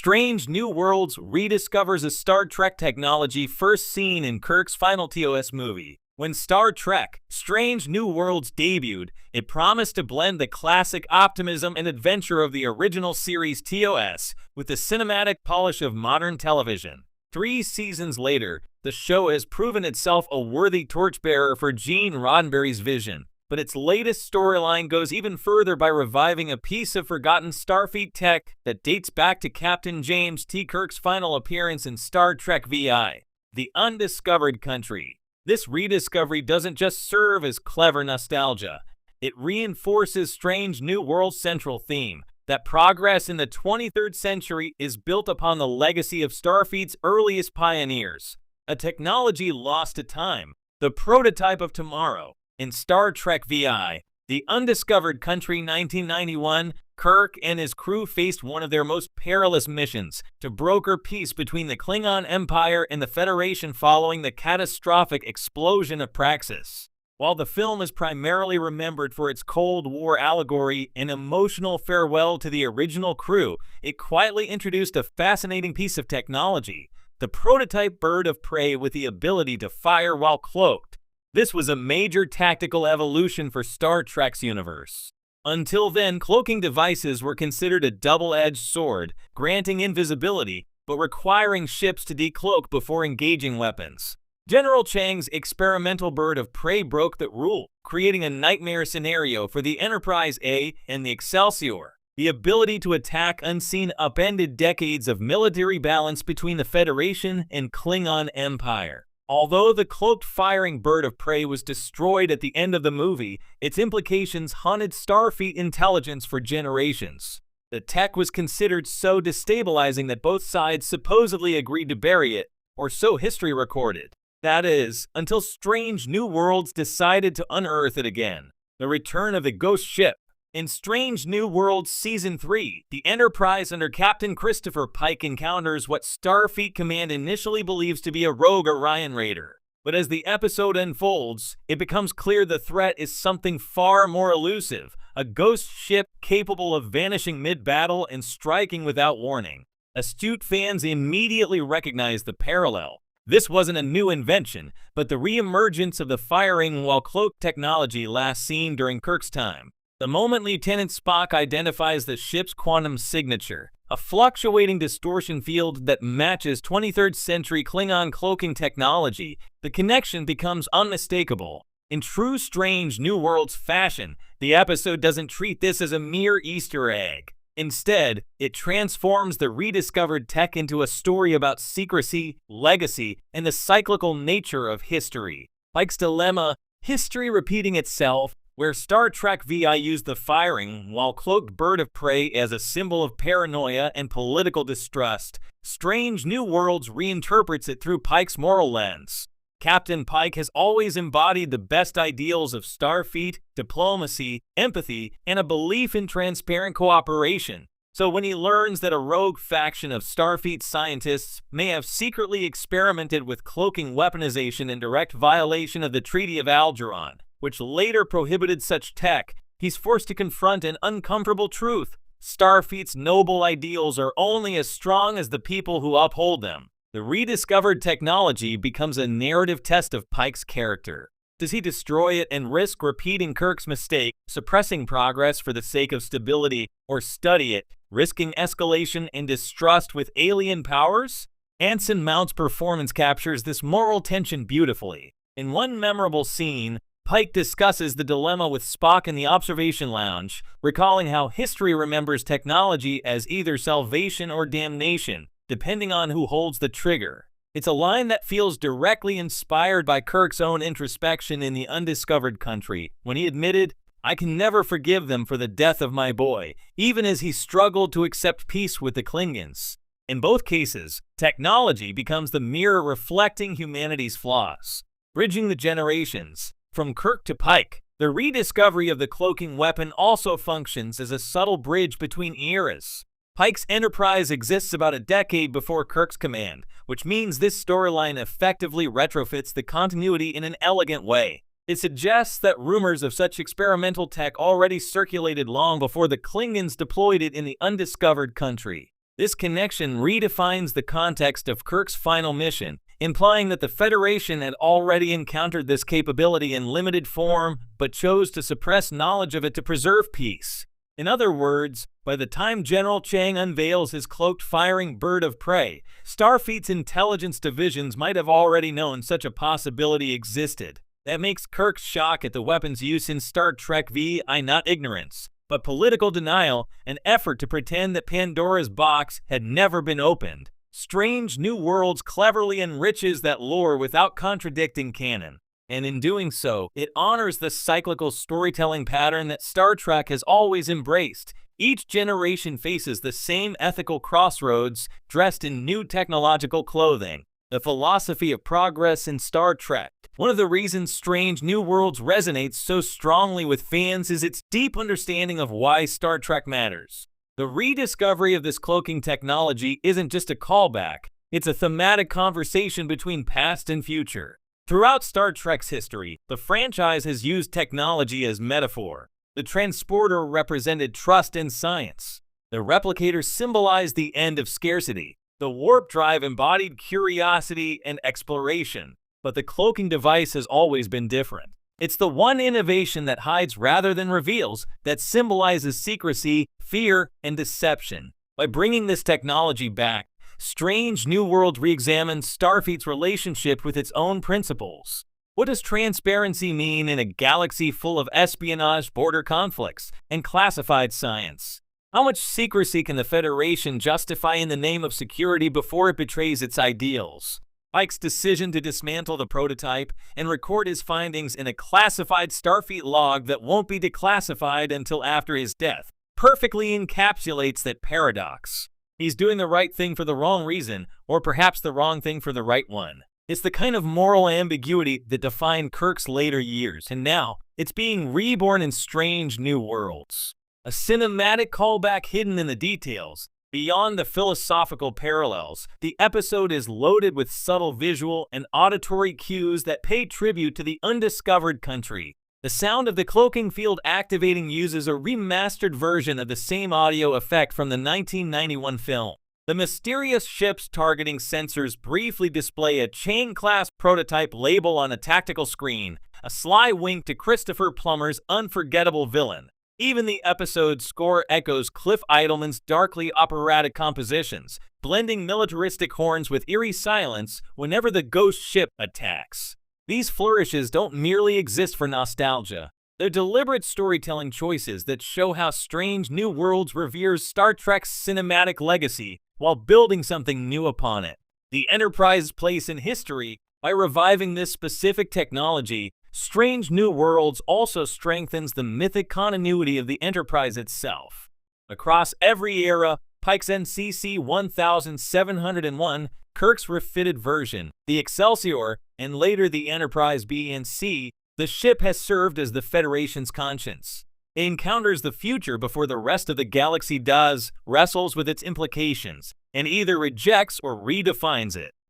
Strange New Worlds rediscovers a Star Trek technology first seen in Kirk's final TOS movie. When Star Trek Strange New Worlds debuted, it promised to blend the classic optimism and adventure of the original series TOS with the cinematic polish of modern television. 3 seasons later, the show has proven itself a worthy torchbearer for Gene Roddenberry's vision. But its latest storyline goes even further by reviving a piece of forgotten Starfleet tech that dates back to Captain James T. Kirk's final appearance in Star Trek VI, The Undiscovered Country. This rediscovery doesn't just serve as clever nostalgia. It reinforces Strange New World's central theme, that progress in the 23rd century is built upon the legacy of Starfleet's earliest pioneers, a technology lost to time, the prototype of tomorrow. In Star Trek VI, The Undiscovered Country 1991, Kirk and his crew faced one of their most perilous missions, to broker peace between the Klingon Empire and the Federation following the catastrophic explosion of Praxis. While the film is primarily remembered for its Cold War allegory and emotional farewell to the original crew, it quietly introduced a fascinating piece of technology, the prototype bird of prey with the ability to fire while cloaked. This was a major tactical evolution for Star Trek's universe. Until then, cloaking devices were considered a double-edged sword, granting invisibility, but requiring ships to decloak before engaging weapons. General Chang's experimental bird of prey broke that rule, creating a nightmare scenario for the Enterprise A and the Excelsior. The ability to attack unseen upended decades of military balance between the Federation and Klingon Empire. Although the cloaked firing bird of prey was destroyed at the end of the movie, its implications haunted Starfleet intelligence for generations. The tech was considered so destabilizing that both sides supposedly agreed to bury it, or so history recorded. That is, until Strange New Worlds decided to unearth it again. The return of the ghost ship. In Strange New Worlds Season 3, the Enterprise under Captain Christopher Pike encounters what Starfleet Command initially believes to be a rogue Orion raider. But as the episode unfolds, it becomes clear the threat is something far more elusive, a ghost ship capable of vanishing mid-battle and striking without warning. Astute fans immediately recognize the parallel. This wasn't a new invention, but the re-emergence of the firing while cloaked technology last seen during Kirk's time. The moment Lieutenant Spock identifies the ship's quantum signature, a fluctuating distortion field that matches 23rd century Klingon cloaking technology, the connection becomes unmistakable. In true Strange New Worlds fashion, the episode doesn't treat this as a mere Easter egg. Instead, it transforms the rediscovered tech into a story about secrecy, legacy, and the cyclical nature of history. Pike's dilemma, history repeating itself, where Star Trek VI used the firing while cloaked bird of prey as a symbol of paranoia and political distrust, Strange New Worlds reinterprets it through Pike's moral lens. Captain Pike has always embodied the best ideals of Starfleet, diplomacy, empathy, and a belief in transparent cooperation. So when he learns that a rogue faction of Starfleet scientists may have secretly experimented with cloaking weaponization in direct violation of the Treaty of Algeron, which later prohibited such tech, he's forced to confront an uncomfortable truth. Starfleet's noble ideals are only as strong as the people who uphold them. The rediscovered technology becomes a narrative test of Pike's character. Does he destroy it and risk repeating Kirk's mistake, suppressing progress for the sake of stability, or study it, risking escalation and distrust with alien powers? Anson Mount's performance captures this moral tension beautifully. In one memorable scene, Pike discusses the dilemma with Spock in the observation lounge, recalling how history remembers technology as either salvation or damnation, depending on who holds the trigger. It's a line that feels directly inspired by Kirk's own introspection in The Undiscovered Country, when he admitted, "I can never forgive them for the death of my boy," even as he struggled to accept peace with the Klingons. In both cases, technology becomes the mirror reflecting humanity's flaws, bridging the generations. From Kirk to Pike, the rediscovery of the cloaking weapon also functions as a subtle bridge between eras. Pike's Enterprise exists about a decade before Kirk's command, which means this storyline effectively retrofits the continuity in an elegant way. It suggests that rumors of such experimental tech already circulated long before the Klingons deployed it in The Undiscovered Country. This connection redefines the context of Kirk's final mission, implying that the Federation had already encountered this capability in limited form, but chose to suppress knowledge of it to preserve peace. In other words, by the time General Chang unveils his cloaked firing bird of prey, Starfleet's intelligence divisions might have already known such a possibility existed. That makes Kirk's shock at the weapon's use in Star Trek V not ignorance, but political denial, an effort to pretend that Pandora's box had never been opened. Strange New Worlds cleverly enriches that lore without contradicting canon. And in doing so, it honors the cyclical storytelling pattern that Star Trek has always embraced. Each generation faces the same ethical crossroads, dressed in new technological clothing. The philosophy of progress in Star Trek. One of the reasons Strange New Worlds resonates so strongly with fans is its deep understanding of why Star Trek matters. The rediscovery of this cloaking technology isn't just a callback, it's a thematic conversation between past and future. Throughout Star Trek's history, the franchise has used technology as metaphor. The transporter represented trust and science. The replicator symbolized the end of scarcity. The warp drive embodied curiosity and exploration. But the cloaking device has always been different. It's the one innovation that hides rather than reveals, that symbolizes secrecy, fear, and deception. By bringing this technology back, Strange New World re-examines Starfleet's relationship with its own principles. What does transparency mean in a galaxy full of espionage, border conflicts, and classified science? How much secrecy can the Federation justify in the name of security before it betrays its ideals? Pike's decision to dismantle the prototype and record his findings in a classified Starfleet log that won't be declassified until after his death perfectly encapsulates that paradox. He's doing the right thing for the wrong reason, or perhaps the wrong thing for the right one. It's the kind of moral ambiguity that defined Kirk's later years, and now it's being reborn in Strange New Worlds. A cinematic callback hidden in the details. Beyond the philosophical parallels, the episode is loaded with subtle visual and auditory cues that pay tribute to the undiscovered country. The sound of the cloaking field activating uses a remastered version of the same audio effect from the 1991 film. The mysterious ship's targeting sensors briefly display a Chang-class prototype label on a tactical screen, a sly wink to Christopher Plummer's unforgettable villain. Even the episode's score echoes Cliff Idleman's darkly operatic compositions, blending militaristic horns with eerie silence whenever the ghost ship attacks. These flourishes don't merely exist for nostalgia. They're deliberate storytelling choices that show how Strange New Worlds reveres Star Trek's cinematic legacy while building something new upon it. The Enterprise's place in history. By reviving this specific technology, Strange New Worlds also strengthens the mythic continuity of the Enterprise itself. Across every era, Pike's NCC 1701, Kirk's refitted version, the Excelsior, and later the Enterprise B and C, the ship has served as the Federation's conscience. It encounters the future before the rest of the galaxy does, wrestles with its implications, and either rejects or redefines it.